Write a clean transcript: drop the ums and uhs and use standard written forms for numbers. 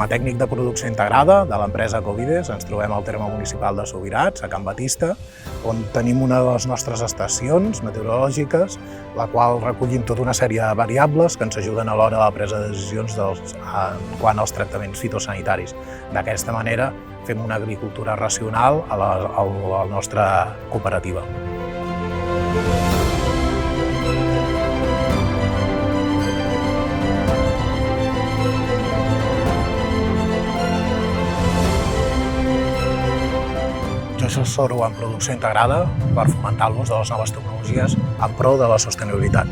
a tècnic de producció integrada de l'empresa Covides. Ens trobem al terme municipal de Subirats, a Can Batista, on tenim una de les nostres estacions meteorològiques, la qual recollim tota una sèrie de variables que ens ajuden a l'hora de la presa de decisions quant als tractaments fitosanitaris. D'aquesta manera fem una agricultura racional a la nostra cooperativa. Jo assessoro en producció integrada per fomentar l'ús de les noves tecnologies en pro de la sostenibilitat.